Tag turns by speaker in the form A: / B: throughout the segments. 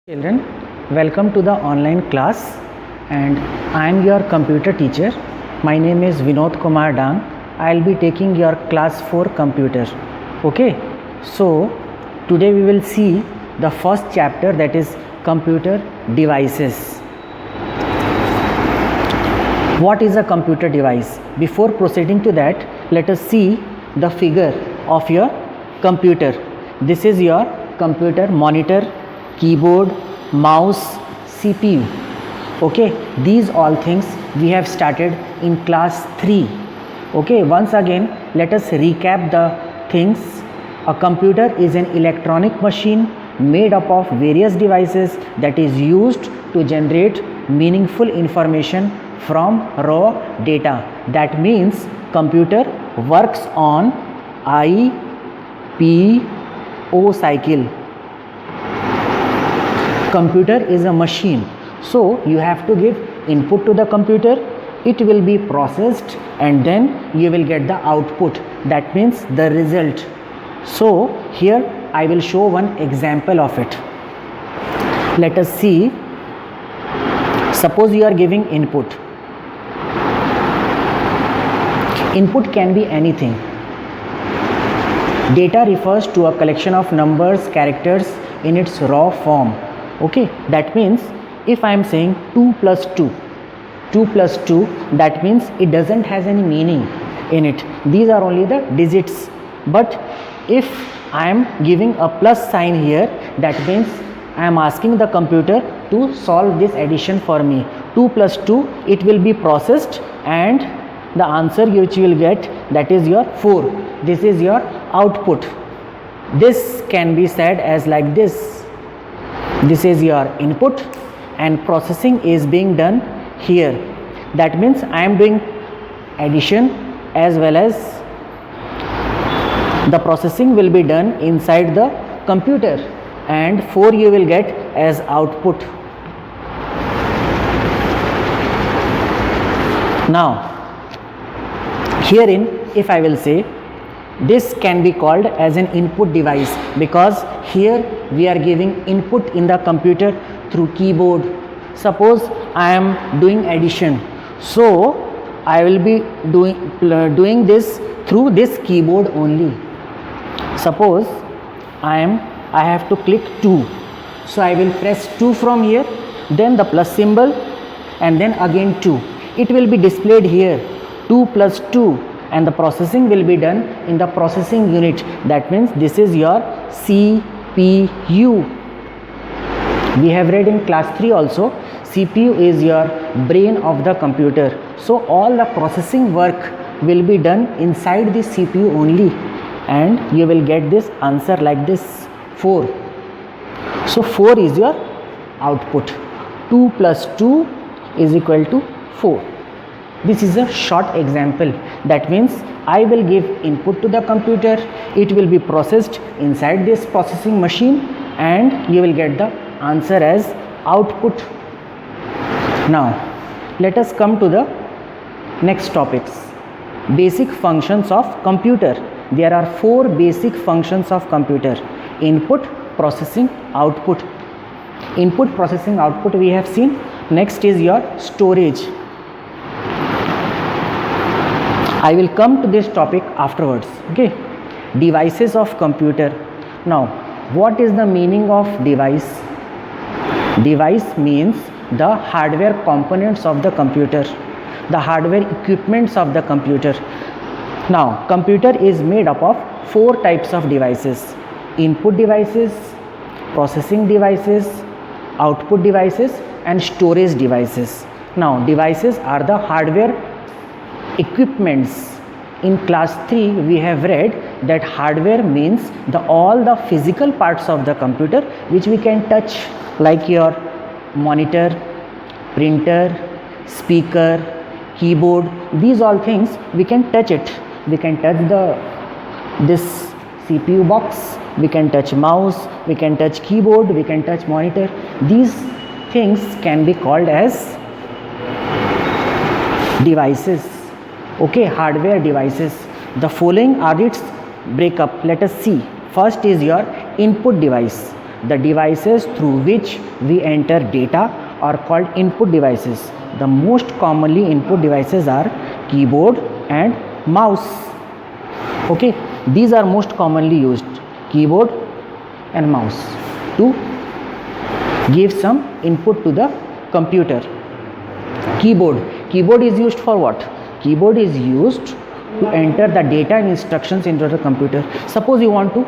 A: Children, welcome to the online class and I am your computer teacher. My name is Vinod Kumar Dang. I will be taking your class 4 computer. Okay, so today we will see the first chapter, that is computer devices. What is a computer device? Before proceeding to that, let us see the figure of your computer. This is your computer monitor, keyboard, mouse, CPU. Okay, these all things we have started in class 3. Okay, once again let us recap the things. A computer is an electronic machine made up of various devices that is used to generate meaningful information from raw data. That means computer works on I-P-O cycle. Computer is a machine, so you have to give input to the computer, it will be processed and then you will get the output, that means the result. So here I will show one example of it. Let us see. Suppose you are giving input. Input can be anything. Data refers to a collection of numbers, characters in its raw form. Okay, that means if I am saying 2 plus 2, that means it doesn't has any meaning in it. These are only the digits. But if I am giving a plus sign here, that means I am asking the computer to solve this addition for me. 2 plus 2, it will be processed and the answer which you will get, that is your 4. This is your output. This can be said as like this. This is your input and processing is being done here. That means I am doing addition as well as the processing will be done inside the computer and 4 you will get as output. Now herein, if I will say, this can be called as an input device because here we are giving input in the computer through keyboard. Suppose I am doing addition, so I will be doing this through this keyboard only. Suppose I have to click 2, so I will press 2 from here, then the plus symbol and then again 2. It will be displayed here 2 plus 2 and the processing will be done in the processing unit. That means this is your CPU. We have read in class 3 also, CPU is your brain of the computer. So all the processing work will be done inside the CPU only and you will get this answer like this, 4. So 4 is your output. 2 plus 2 is equal to 4. This is a short example. That means I will give input to the computer, it will be processed inside this processing machine and you will get the answer as output. Now let us come to the next topics. Basic functions of computer. There are 4 basic functions of computer: input, processing, output. Input, processing, output we have seen. Next is your storage. I will come to this topic afterwards. Okay, devices of computer. Now what is the meaning of device? Device means the hardware components of the computer, the hardware equipments of the computer. Now computer is made up of 4 types of devices: input devices, processing devices, output devices and storage devices. Now devices are the hardware equipments. In class 3 we have read that hardware means all the physical parts of the computer which we can touch, like your monitor, printer, speaker, keyboard. These all things we can touch it. We can touch this CPU box, we can touch mouse, we can touch keyboard, we can touch monitor. These things can be called as devices. Okay, hardware devices. The following are its breakup. Let us see. First is your input device. The devices through which we enter data are called input devices. The most commonly input devices are keyboard and mouse. Okay, these are most commonly used, keyboard and mouse, to give some input to the computer. Keyboard is used for what? Keyboard is used to enter the data and instructions into the computer. Suppose you want to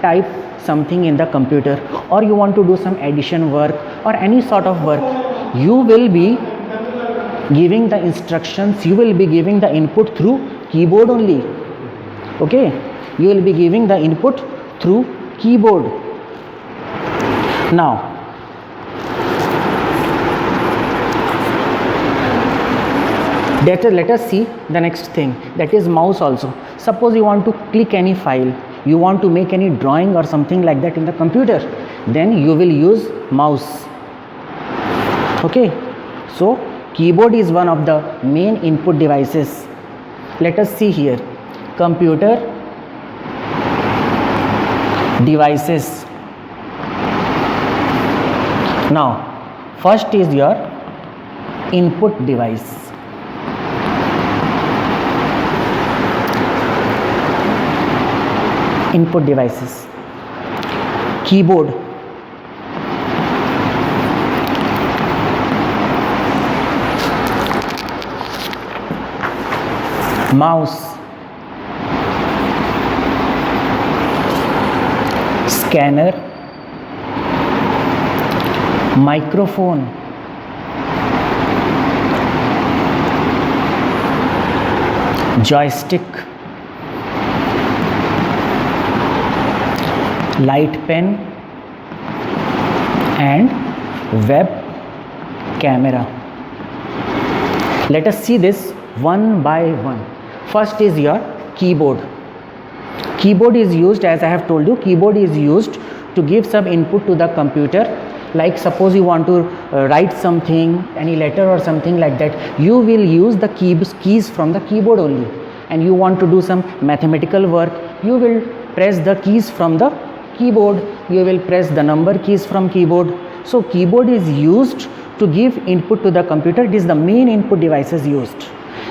A: type something in the computer, or you want to do some addition work or any sort of work, you will be giving the instructions, you will be giving the input through keyboard only. Okay, you will be giving the input through keyboard. Now let us see the next thing, that is mouse also. Suppose you want to click any file, you want to make any drawing or something like that in the computer, then you will use mouse. Okay, so keyboard is one of the main input devices. Let us see here, computer devices. Now first is your input device. Input devices, keyboard, mouse, scanner, microphone, joystick, light pen and web camera. Let us see this one by one. First is your keyboard. Keyboard is used, as I have told you, keyboard is used to give some input to the computer. Like suppose you want to write something, any letter or something like that, you will use the keys from the keyboard only. And you want to do some mathematical work, you will press the keys from the keyboard, you will press the number keys from keyboard. So keyboard is used to give input to the computer. It is the main input devices used.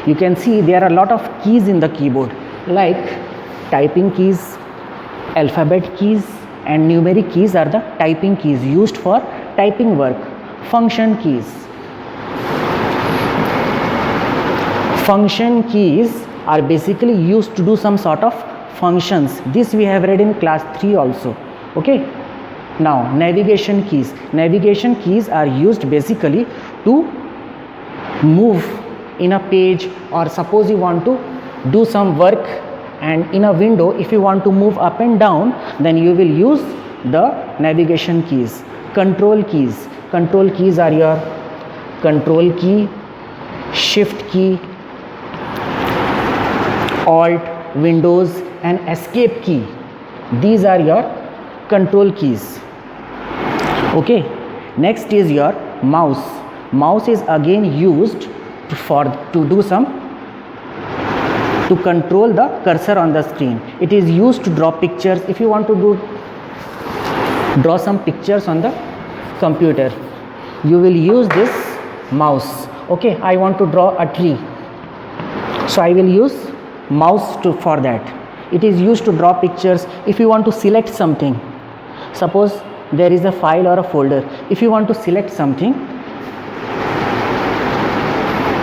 A: You can see there are a lot of keys in the keyboard, like typing keys, alphabet keys and numeric keys are the typing keys used for typing work. Function keys. Function keys are basically used to do some sort of functions. This we have read in class 3 also. Okay. Now navigation keys. Navigation keys are used basically to move in a page, or suppose you want to do some work and in a window, if you want to move up and down, then you will use the navigation keys. Control keys. Control keys are your control key, shift key, alt, windows and escape key. These are your control keys. Okay. Next is your mouse. Mouse is again used to control the cursor on the screen. It is used to draw pictures. If you want to draw some pictures on the computer, you will use this mouse. Okay, I want to draw a tree, so I will use mouse for that. It is used to draw pictures. If you want to select something, suppose there is a file or a folder, if you want to select something,